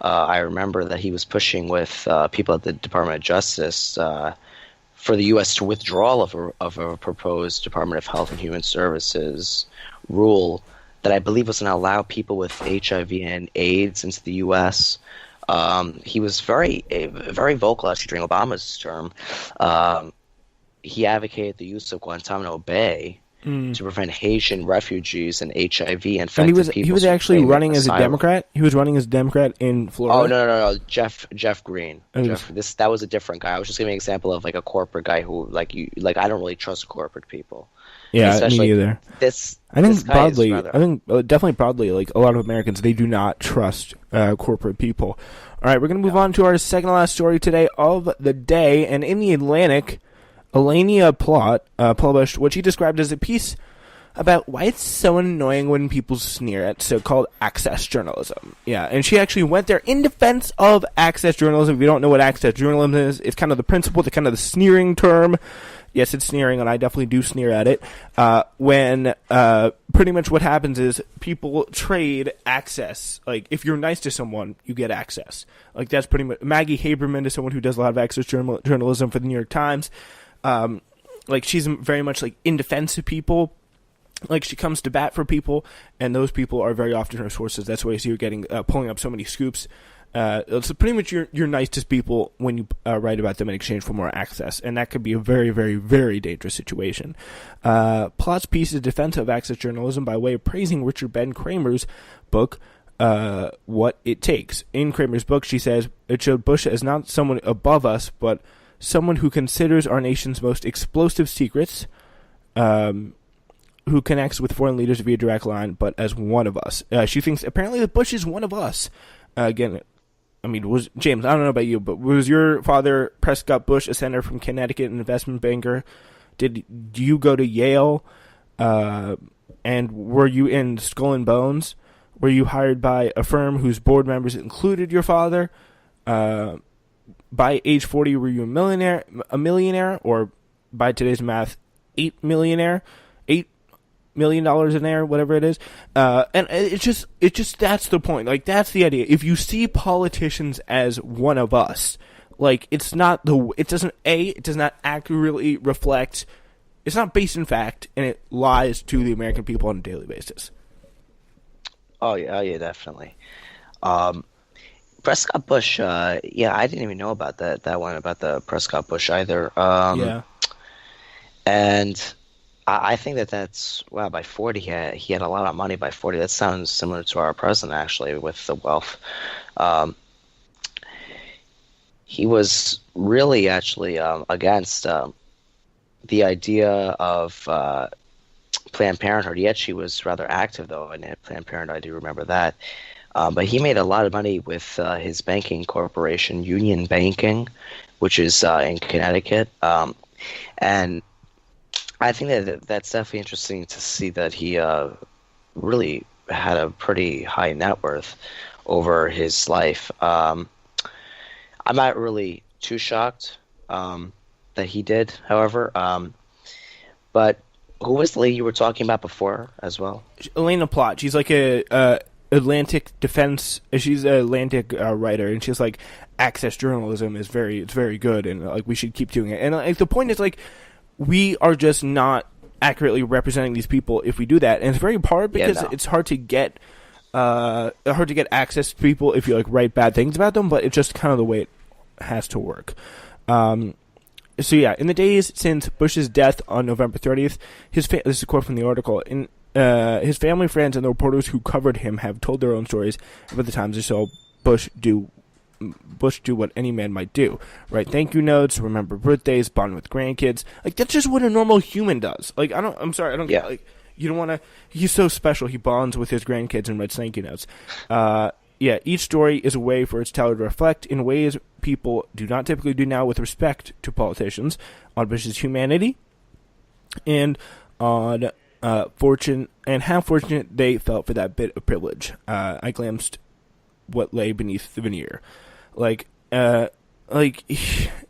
I remember that he was pushing with people at the Department of Justice for the U.S. to withdrawal of a proposed Department of Health and Human Services rule that I believe was going to allow people with HIV and AIDS into the U.S. He was very vocal actually during Obama's term. He advocated the use of Guantanamo Bay to prevent Haitian refugees and HIV And infected people. he was from actually claiming running as a asylum. Democrat. He was running as a Democrat in Florida. Oh no, Jeff Green. Oh, That was a different guy. I was just giving an example of like a corporate guy who I don't really trust corporate people. Yeah, Especially me neither. I think definitely broadly, like a lot of Americans, they do not trust corporate people. All right, we're going to move on to our second to last story today of the day, and in the Atlantic, Elenia Plott published what she described as a piece about why it's so annoying when people sneer at so-called access journalism. Yeah, and she actually went there in defense of access journalism. If you don't know what access journalism is, it's kind of the principle, kind of the sneering term. Yes, it's sneering, and I definitely do sneer at it. When pretty much what happens is people trade access. Like, if you're nice to someone, you get access. Like, that's pretty much... Maggie Haberman is someone who does a lot of access journalism for the New York Times. Like, she's very much, like, in defense of people. Like, she comes to bat for people, and those people are very often her sources. That's why you're getting pulling up so many scoops. So pretty much you're nice to people when you write about them in exchange for more access, and that could be a very, very, very dangerous situation. Plott's piece is defense of access journalism by way of praising Richard Ben Kramer's book, What It Takes. In Kramer's book, she says, it showed Bush as not someone above us, but someone who considers our nation's most explosive secrets, who connects with foreign leaders via direct line, but as one of us. She thinks apparently that Bush is one of us. Again, I mean, James, I don't know about you, but was your father, Prescott Bush, a senator from Connecticut, an investment banker? Did you go to Yale? And were you in Skull and Bones? Were you hired by a firm whose board members included your father? By age 40, were you a millionaire, or by today's math, $8 millionaire? $8 million an air, whatever it is. And it's just that's the point. Like, that's the idea. If you see politicians as one of us, like, it does not accurately reflect, it's not based in fact, and it lies to the American people on a daily basis. Oh yeah, definitely. Prescott Bush, I didn't even know about that one about the Prescott Bush either. Yeah. And I think that's, wow, by 40, he had a lot of money by 40. That sounds similar to our president, actually, with the wealth. He was really, actually, against the idea of Planned Parenthood. Yet she was rather active, though, in Planned Parenthood. I do remember that. But he made a lot of money with his banking corporation, Union Banking, which is in Connecticut. And I think that's definitely interesting to see that he really had a pretty high net worth over his life. I'm not really too shocked that he did, however. But who was the lady you were talking about before as well? Elena Plott. She's like a Atlantic defense. She's an Atlantic writer, and she's like, access journalism is very good, and like we should keep doing it. And like the point is, like, we are just not accurately representing these people if we do that, and it's very hard because it's hard to get access to people if you like write bad things about them. But it's just kind of the way it has to work. So yeah, in the days since Bush's death on November 30th, this is a quote from the article. His family, friends, and the reporters who covered him have told their own stories about the times they saw Bush do what any man might do, right? Thank you notes, remember birthdays, bond with grandkids. Like, that's just what a normal human does. Like, I'm sorry, I don't get, like, you don't want to, he's so special, he bonds with his grandkids and writes thank you notes. Each story is a way for its teller to reflect in ways people do not typically do now with respect to politicians, on Bush's humanity, and on how fortunate they felt for that bit of privilege. I glanced what lay beneath the veneer.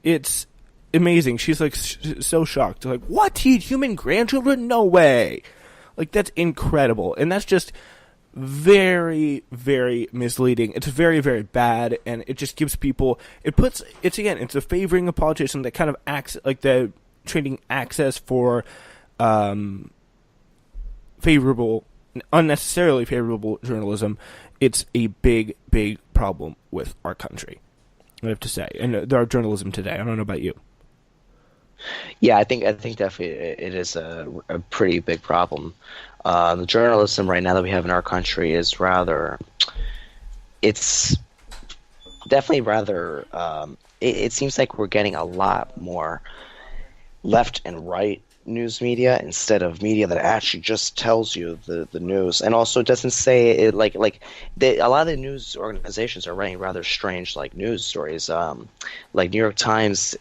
It's amazing. She's like so shocked. Like, what? He had human grandchildren? No way. Like, that's incredible. And that's just very, very misleading. It's very, very bad, and it just gives people. It's a favoring a politician that kind of acts like the trading access for unnecessarily favorable journalism. It's a big, big problem with our country, I have to say, and our journalism today. I don't know about you. Yeah, I think definitely it is a pretty big problem. The journalism right now that we have in our country is it's definitely rather, it seems like we're getting a lot more left and right news media instead of media that actually just tells you the news, and also doesn't say it like a lot of the news organizations are writing rather strange like news stories, like New York Times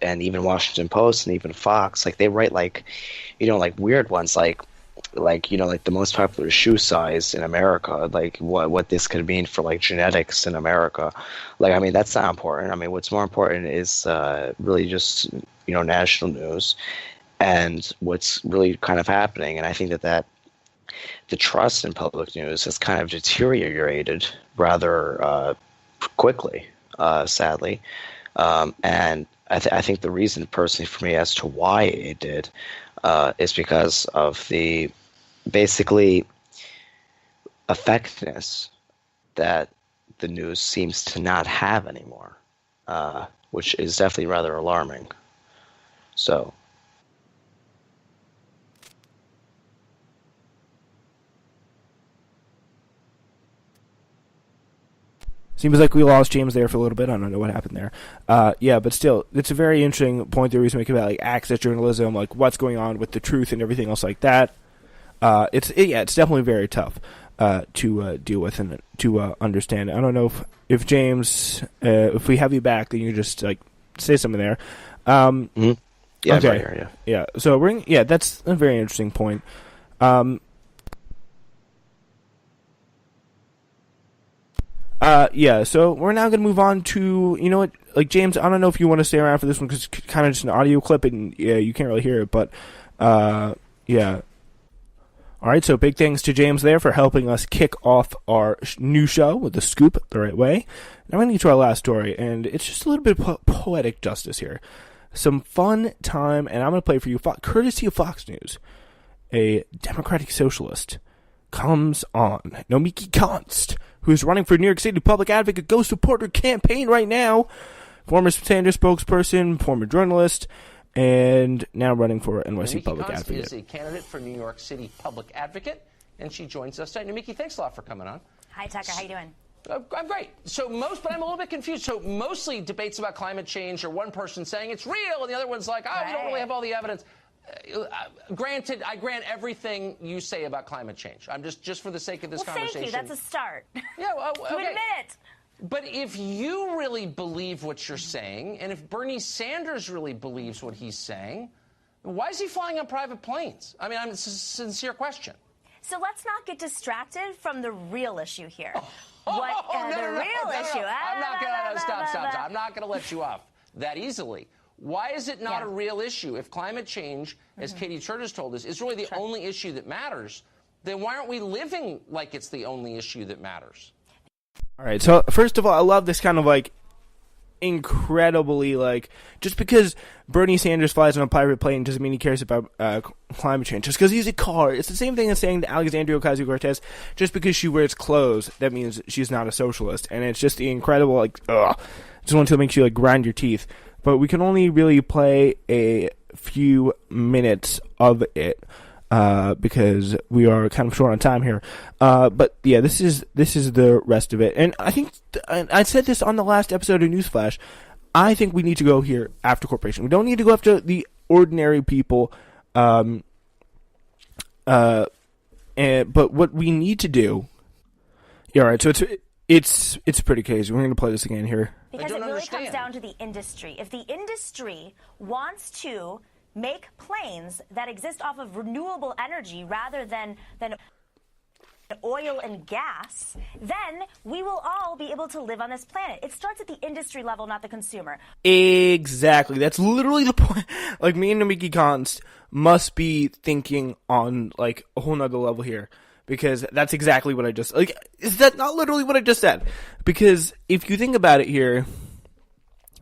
and even Washington Post and even Fox, like they write like like weird ones like the most popular shoe size in America, like what this could mean for like genetics in America. Like, I mean, that's not important. I mean, what's more important is really just national news and what's really kind of happening. And I think that the trust in public news has kind of deteriorated rather quickly, sadly. And I think the reason personally for me as to why it did is because of the basically effectiveness that the news seems to not have anymore, which is definitely rather alarming. So. Seems like we lost James there for a little bit. I don't know what happened there. Yeah, but still, it's a very interesting point that we make about like access journalism, like what's going on with the truth and everything else like that. It's definitely very tough to deal with and to understand. I don't know if James, if we have you back, then you just like say something there. Mm-hmm. Yeah, okay. Right here, yeah. So that's a very interesting point. Yeah, so we're now going to move on to, like, James, I don't know if you want to stay around for this one because it's kind of just an audio clip and you can't really hear it, but, yeah. All right, so big thanks to James there for helping us kick off our new show with the scoop the right way. Now we're going to get to our last story, and it's just a little bit of poetic justice here. Some fun time, and I'm going to play for you, courtesy of Fox News. A Democratic Socialist comes on. Nomiki Konst, who is running for New York City Public Advocate, Go Support Her campaign right now. Former Sanders spokesperson, former journalist, and now running for NYC Public Advocate. Is a candidate for New York City Public Advocate, and she joins us tonight. Nomiki, thanks a lot for coming on. Hi, Tucker. How you doing? I'm great. But I'm a little bit confused. So mostly debates about climate change, or one person saying it's real, and the other one's like, we don't really have all the evidence. Granted, I grant everything you say about climate change. I'm just for the sake of this conversation. Thank you. That's a start. Yeah, well, okay. You admit it. But if you really believe what you're saying, and if Bernie Sanders really believes what he's saying, why is he flying on private planes? I mean, it's a sincere question. So let's not get distracted from the real issue here. No, issue. I'm not going to stop. I'm not going to let you off that easily. Why is it not a real issue? If climate change, as Katie Church has told us, is really the only issue that matters, then why aren't we living like it's the only issue that matters? All right, so first of all, I love this kind of like incredibly like, just because Bernie Sanders flies on a private plane doesn't mean he cares about climate change. Just because he's a car, it's the same thing as saying to Alexandria Ocasio-Cortez, just because she wears clothes, that means she's not a socialist. And it's just the incredible like, just want to make you like grind your teeth. But we can only really play a few minutes of it because we are kind of short on time here. But yeah, this is the rest of it. And I think I said this on the last episode of Newsflash. I think we need to go here after corporation. We don't need to go after the ordinary people. But what we need to do. Yeah, all right. So it's pretty crazy. We're going to play this again here. Because it really comes down to the industry. If the industry wants to make planes that exist off of renewable energy rather than oil and gas, then we will all be able to live on this planet. It starts at the industry level, not the consumer. Exactly. That's literally the point. Like, me and Nomiki Konst must be thinking on, like, a whole nother level here. because that's exactly what I just, like, is that not literally what I just said? Because if you think about it here,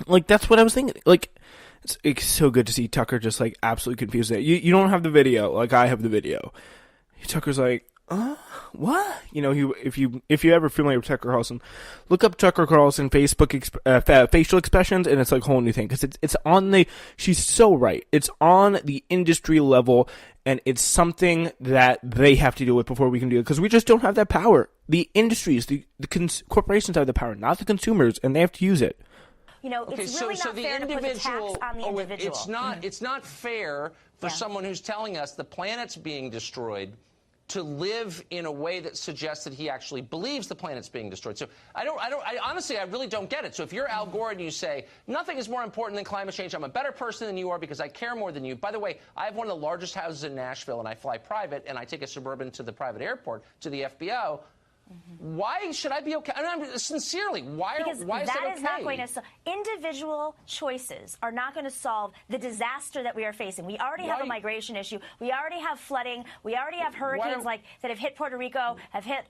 like, that's what I was thinking. Like, it's so good to see Tucker just, like, absolutely confused. You don't have the video, like I have the video. Tucker's like, what? You know, if you ever familiar with Tucker Carlson, look up Tucker Carlson Facebook facial expressions, and it's like a whole new thing, because it's on the, she's so right. It's on the industry level, and it's something that they have to deal with before we can do it, because we just don't have that power. The industries, the corporations have the power, not the consumers, and they have to use it. You know, it's really not fair to put the tax on the individual. It's not fair for someone who's telling us the planet's being destroyed to live in a way that suggests that he actually believes the planet's being destroyed. So I honestly, I really don't get it. So if you're Al Gore and you say, nothing is more important than climate change, I'm a better person than you are because I care more than you. By the way, I have one of the largest houses in Nashville, and I fly private, and I take a Suburban to the private airport, to the FBO. Why should I be okay? I mean, sincerely, why is that okay? That is not going to solve. Individual choices are not going to solve the disaster that we are facing. We already have a migration issue. We already have flooding. We already have hurricanes that have hit Puerto Rico, have hit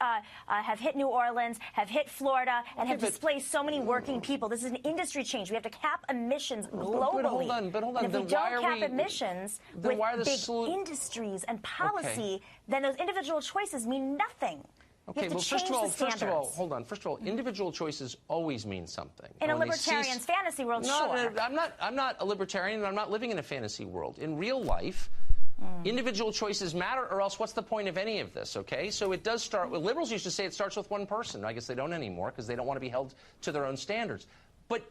New Orleans, have hit Florida, and have displaced so many working people. This is an industry change. We have to cap emissions globally. But hold on. And if we don't cap emissions with big industries and policy, then those individual choices mean nothing. Okay, well, first of all, individual choices always mean something. In a libertarian's fantasy world, sure. I'm not a libertarian, and I'm not living in a fantasy world. In real life, individual choices matter, or else what's the point of any of this, okay? So it does start with, liberals used to say it starts with one person. I guess they don't anymore because they don't want to be held to their own standards. But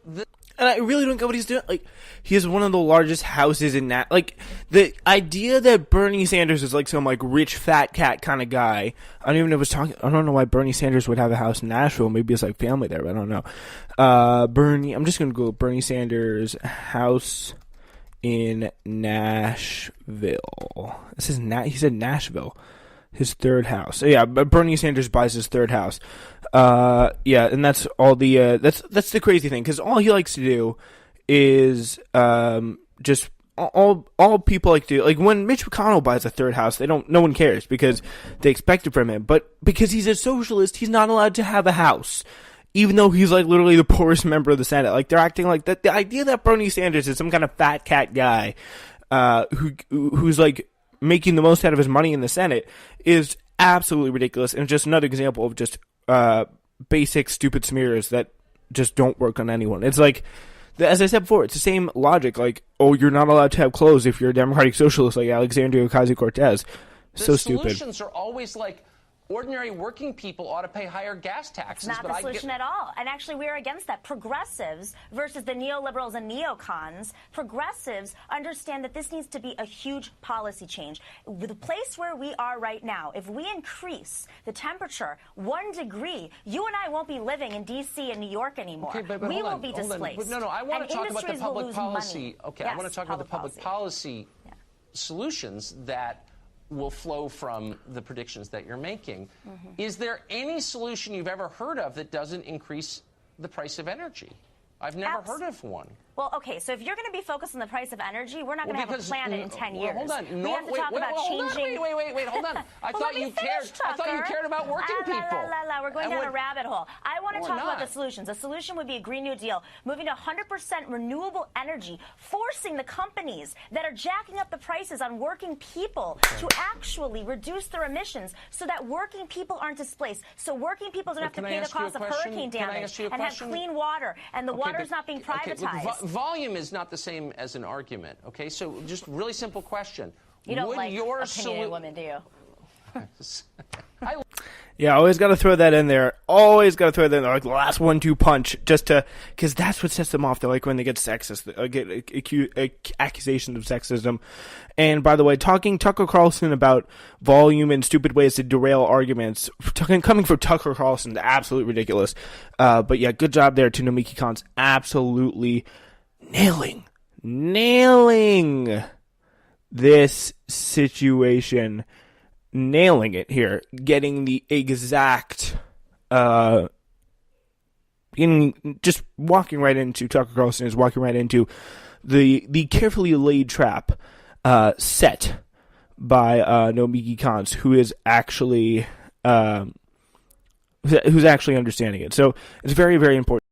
and I really don't get what he's doing. Like, he has one of the largest houses in that. Like, the idea that Bernie Sanders is like some like rich fat cat kind of guy. I don't even know if I don't know why Bernie Sanders would have a house in Nashville. Maybe it's like family there, but I don't know. I'm just gonna go Bernie Sanders house in Nashville. He said Nashville. His third house. So yeah, Bernie Sanders buys his third house. Yeah, and that's all the that's the crazy thing, because all he likes to do is just all people like to do. Like when Mitch McConnell buys a third house, no one cares because they expect it from him. But because he's a socialist, he's not allowed to have a house, even though he's like literally the poorest member of the Senate. Like they're acting like that. The idea that Bernie Sanders is some kind of fat cat guy who's like making the most out of his money in the Senate is absolutely ridiculous, and just another example of just basic stupid smears that just don't work on anyone. It's like, as I said before, it's the same logic. Like, oh, you're not allowed to have clothes if you're a democratic socialist like Alexandria Ocasio-Cortez. So stupid. The solutions are always like, ordinary working people ought to pay higher gas taxes. It's not the solution at all. And actually, we're against that. Progressives versus the neoliberals and neocons. Progressives understand that this needs to be a huge policy change. The place where we are right now, if we increase the temperature 1 degree, you and I won't be living in D.C. and New York anymore. Okay, but we will be displaced. No, I want to talk about the public policy. Money. Okay, yes, I want to talk about the public policy solutions that will flow from the predictions that you're making. Is there any solution you've ever heard of that doesn't increase the price of energy? I've never heard of one. Well, okay, so if you're going to be focused on the price of energy, we're not going to have a planet in 10 years. Hold on. We have to talk about changing. Wait, hold on. I thought you cared about working people. We're going down a rabbit hole. I want to talk about the solutions. A solution would be a Green New Deal, moving to 100% renewable energy, forcing the companies that are jacking up the prices on working people to actually reduce their emissions so that working people aren't displaced, so working people don't have to pay the cost of hurricane damage and have clean water, and the water's not being privatized. Volume is not the same as an argument, okay? So just really simple question. You don't like opinionated women, do you? Yeah, always got to throw that in there. Always got to throw that in there, like the last 1-2 punch, just to, because that's what sets them off. They like when they get sexist, get accusations of sexism. And by the way, talking Tucker Carlson about volume and stupid ways to derail arguments, coming from Tucker Carlson, absolutely ridiculous. But yeah, good job there to Nomiki Konst, absolutely nailing this situation. Nailing it here, getting the exact, just walking right into, Tucker Carlson is walking right into the carefully laid trap set by Nomiki Konst, who is actually understanding it. So it's very, very important.